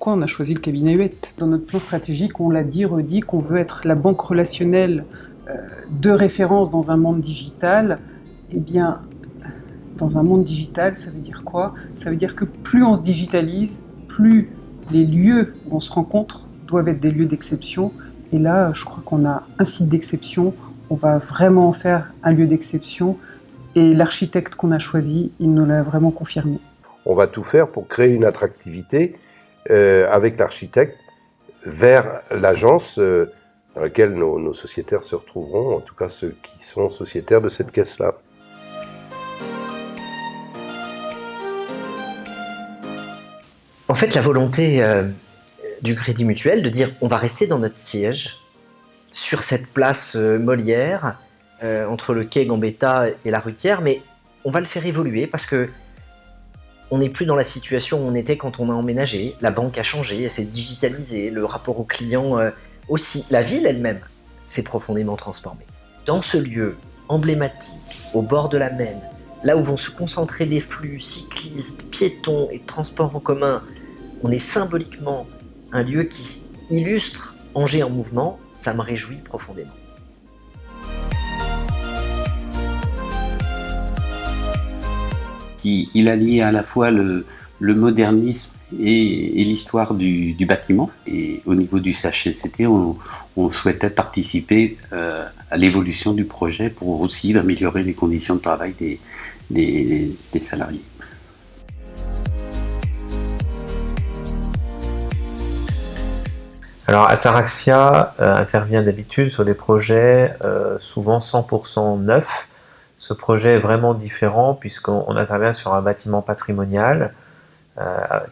pourquoi on a choisi le cabinet Huette. Dans notre plan stratégique, on l'a dit, redit, qu'on veut être la banque relationnelle de référence dans un monde digital. Eh bien, dans un monde digital, ça veut dire quoi? Ça veut dire que plus on se digitalise, plus les lieux où on se rencontre doivent être des lieux d'exception. Et là, je crois qu'on a un site d'exception. On va vraiment en faire un lieu d'exception. Et l'architecte qu'on a choisi, il nous l'a vraiment confirmé. On va tout faire pour créer une attractivité avec l'architecte vers l'agence dans laquelle nos sociétaires se retrouveront, en tout cas ceux qui sont sociétaires de cette caisse-là. En fait, la volonté du Crédit Mutuel de dire on va rester dans notre siège, sur cette place Molière, entre le quai Gambetta et la rue Thiers, mais on va le faire évoluer parce que on n'est plus dans la situation où on était quand on a emménagé. La banque a changé, elle s'est digitalisée, le rapport au client aussi. La ville elle-même s'est profondément transformée. Dans ce lieu emblématique, au bord de la Maine, là où vont se concentrer des flux cyclistes, piétons et transports en commun, on est symboliquement un lieu qui illustre Angers en mouvement. Ça me réjouit profondément. Il allie à la fois le modernisme et l'histoire du bâtiment. Et au niveau du CHSCT, on souhaitait participer à l'évolution du projet pour aussi améliorer les conditions de travail des salariés. Alors Ataraxia intervient d'habitude sur des projets souvent 100% neufs. Ce projet est vraiment différent puisqu'on intervient sur un bâtiment patrimonial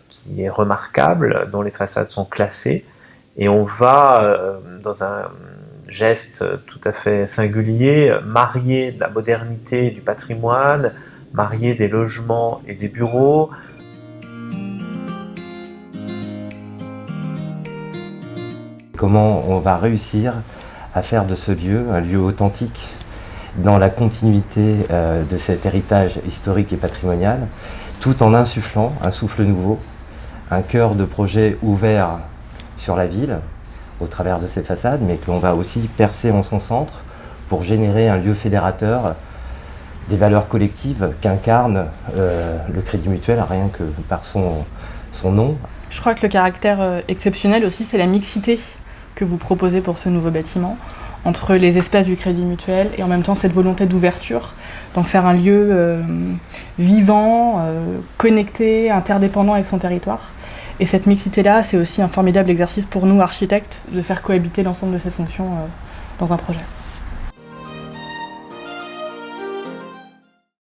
qui est remarquable, dont les façades sont classées, et on va, dans un geste tout à fait singulier, marier la modernité du patrimoine, marier des logements et des bureaux. Comment on va réussir à faire de ce lieu un lieu authentique dans la continuité de cet héritage historique et patrimonial, tout en insufflant un souffle nouveau, un cœur de projet ouvert sur la ville au travers de ses façades, mais qu'on va aussi percer en son centre pour générer un lieu fédérateur des valeurs collectives qu'incarne le Crédit Mutuel, rien que par son nom. Je crois que le caractère exceptionnel aussi, c'est la mixité que vous proposez pour ce nouveau bâtiment, entre les espaces du Crédit Mutuel et en même temps cette volonté d'ouverture, d'en faire un lieu vivant, connecté, interdépendant avec son territoire. Et cette mixité-là, c'est aussi un formidable exercice pour nous, architectes, de faire cohabiter l'ensemble de ces fonctions dans un projet.